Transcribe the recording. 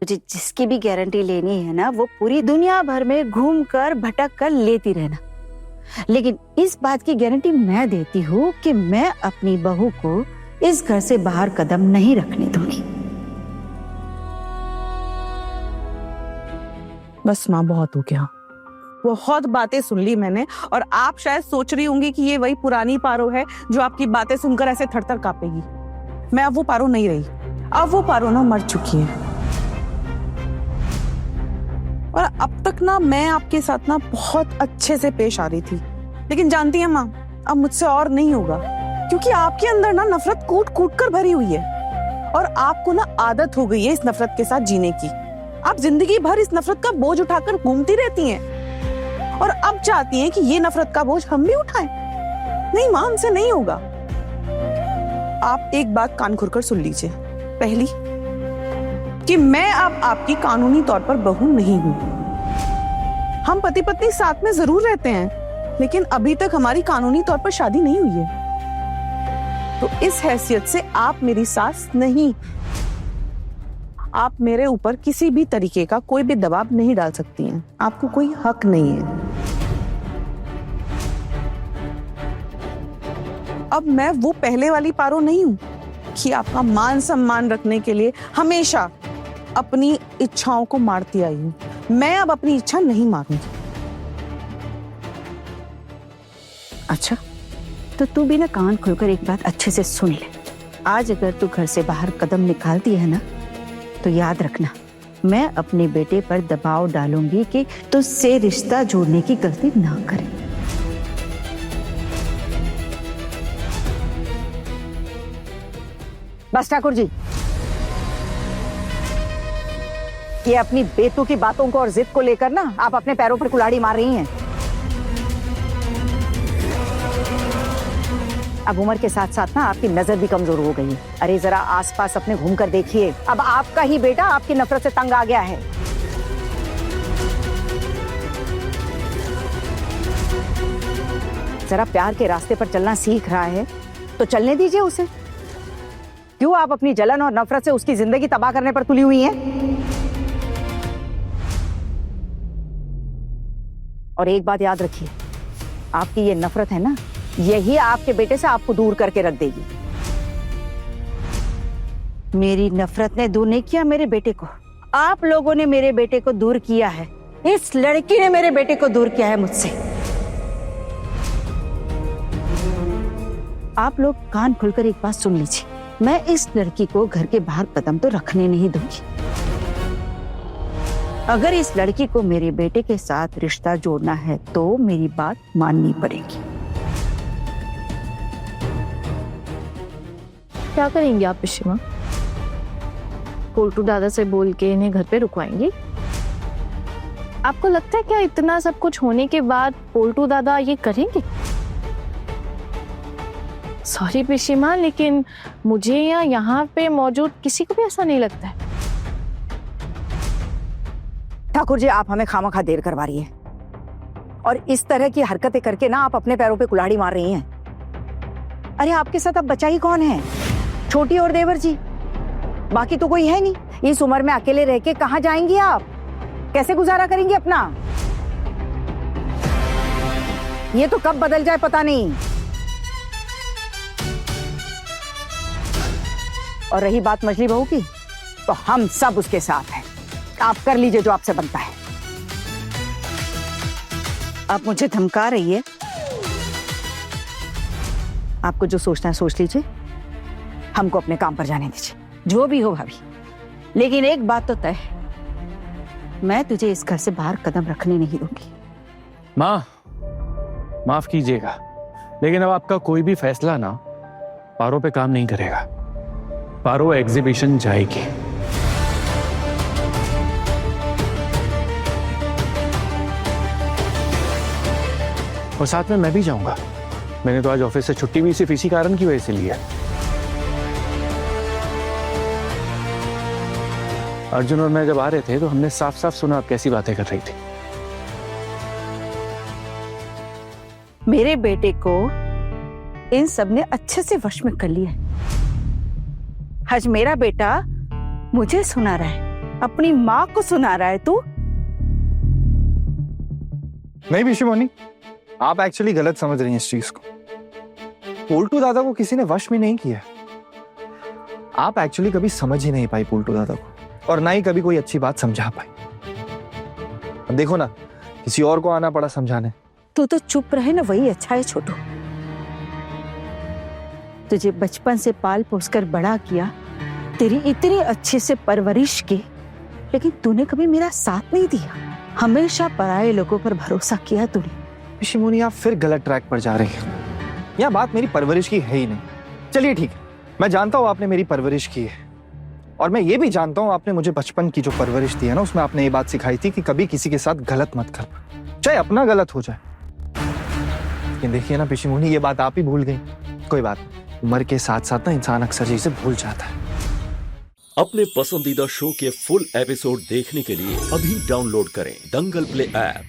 मुझे जिसकी भी गारंटी लेनी है ना, वो पूरी दुनिया भर में घूम कर भटक कर लेती रहना, लेकिन इस बात की गारंटी मैं देती हूँ कि मैं अपनी बहू को इस घर से बाहर कदम नहीं रखने दूंगी। बस माँ, बहुत हो गया। बहुत बातें सुन ली मैंने, और आप शायद सोच रही होंगी कि ये वही पुरानी पारो है जो आपकी बातें सुनकर ऐसे थरथर कांपेगी। मैं अब वो पारो नहीं रही। अब वो पारो ना मर चुकी है। और अब तक ना मैं आपके साथ ना बहुत अच्छे से पेश आ रही थी, लेकिन जानती है माँ, अब मुझसे और नहीं होगा, क्योंकि आपके अंदर ना नफरत कूट कूट कर भरी हुई है, और आपको ना आदत हो गई है इस नफरत के साथ जीने की। आप जिंदगी भर इस नफरत का बोझ उठाकर घूमती रहती हैं, और अब चाहती हैं कि ये नफरत का बोझ हम भी उठाएं। नहीं मां, हमसे नहीं होगा। आप एक बात कान खोलकर सुन लीजिए। पहली, कि मैं अब आपकी कानूनी तौर पर बहू नहीं हूं। हम पति पत्नी साथ में जरूर रहते हैं, लेकिन अभी तक हमारी कानूनी तौर पर शादी नहीं हुई है। तो इस हैसियत से आप मेरी सास नहीं। आप मेरे ऊपर किसी भी तरीके का कोई भी दबाव नहीं डाल सकती हैं। आपको कोई हक नहीं है। अब मैं वो पहले वाली पारो नहीं हूं कि आपका मान सम्मान रखने के लिए हमेशा अपनी इच्छाओं को मारती आई हूं। मैं अब अपनी इच्छा नहीं मारूंगी। अच्छा, तो तू भी ना कान खोलकर एक बात अच्छे से सुन ले। आज अगर तू घर से बाहर कदम निकालती है ना, तो याद रखना, मैं अपने बेटे पर दबाव डालूंगी कि तुझसे रिश्ता जोड़ने की गलती ना करे। बस ठाकुर जी, ये अपनी बेतुकी बातों को और जिद को लेकर ना आप अपने पैरों पर कुल्हाड़ी मार रही हैं। अब उम्र के साथ साथ ना आपकी नजर भी कमजोर हो गई है। अरे जरा आसपास अपने घूम कर देखिए। अब आपका ही बेटा आपकी नफरत से तंग आ गया है। जरा प्यार के रास्ते पर चलना सीख रहा है तो चलने दीजिए उसे। क्यों आप अपनी जलन और नफरत से उसकी जिंदगी तबाह करने पर तुली हुई हैं? और एक बात याद रखिए, आपकी ये नफरत है ना, यही आपके बेटे से आपको दूर करके रख देगी। मेरी नफरत ने दूर नहीं किया मेरे बेटे को, आप लोगों ने मेरे बेटे को दूर किया है। इस लड़की ने मेरे बेटे को दूर किया है मुझसे। आप लोग कान खुलकर एक बात सुन लीजिए, मैं इस लड़की को घर के बाहर कदम तो रखने नहीं दूंगी। अगर इस लड़की को मेरे बेटे के साथ रिश्ता जोड़ना है तो मेरी बात माननी पड़ेगी। क्या करेंगी आप पिशीमा? पोल्टू दादा से बोल के इन्हें घर पे रुकवाएंगी? आपको लगता है क्या इतना सब कुछ होने के बाद पोल्टू दादा ये करेंगे? सॉरी पिशीमा, लेकिन मुझे या यहाँ पे मौजूद किसी को भी ऐसा नहीं लगता है। ठाकुर जी, आप हमें खामखा देर करवा रही है, और इस तरह की हरकतें करके ना आप अपने पैरों पे कुल्हाड़ी मार रही हैं। अरे आपके साथ अब बचा ही कौन है? छोटी और देवर जी, बाकी तो कोई है नहीं। इस उम्र में अकेले रह के कहां जाएंगी आप? कैसे गुजारा करेंगी अपना? ये तो कब बदल जाए पता नहीं। और रही बात मछली बहू की, तो हम सब उसके साथ हैं। आप कर लीजिए जो आपसे बनता है। आप मुझे धमका रही है? आपको जो सोचना है सोच लीजिए, हमको अपने काम पर जाने दीजिए। जो भी हो भाभी, लेकिन एक बात तो तय है, मैं तुझे इस घर से बाहर कदम रखने नहीं दूंगी। माँ, माफ कीजिएगा, लेकिन अब आपका कोई भी फैसला ना पारो पे काम नहीं करेगा। पारो एग्जीबिशन जाएगी। और साथ में मैं भी जाऊंगा। मैंने तो आज ऑफिस से छुट्टी भी सिर्फ इसी कारण की वजह से ली है। अर्जुन और मैं जब आ रहे थे तो हमने साफ साफ सुना आप कैसी बातें कर रही थी। मेरे बेटे को इन सब ने अच्छे से वश में कर लिया है। आज मेरा बेटा मुझे सुना रहा है अपनी माँ को सुना रहा है तू? नहीं पिशीमोनी, आप एक्चुअली गलत समझ रही हैं इस चीज को। पोल्टू दादा को किसी ने वश में नहीं किया। आप एक्चुअली कभी समझ ही नहीं पाई पोल्टू दादा को, और ना ही कभी कोई अच्छी बात समझा पाई। अब देखो ना, किसी और को आना पड़ा समझाने। तू तो चुप रहे ना, वही अच्छा है छोटू। तुझे बचपन से पाल पोस कर बड़ा किया, तेरी इतनी अच्छे से परवरिश की, लेकिन तूने कभी मेरा साथ नहीं दिया। हमेशा पराये लोगों पर भरोसा किया तूने। पिशीमोनी, आप फिर गलत ट्रैक पर जा रही हैं। यह बात मेरी परवरिश की है ही नहीं। चलिए ठीक है, मैं जानता हूं आपने मेरी परवरिश की है, और मैं ये भी जानता हूं आपने मुझे बचपन की जो परवरिश दी है ना, उसमें आपने ये बात सिखाई थी कि कभी किसी के साथ गलत मत कर, चाहे अपना गलत हो जाए। लेकिन देखिए ना पिशीमोनी, ये बात आप ही भूल गई। कोई बात नहीं, उम्र के साथ साथ ना इंसान अक्सर चीजें भूल जाता है। अपने पसंदीदा शो के फुल एपिसोड देखने के लिए अभी डाउनलोड करें दंगल प्ले ऐप।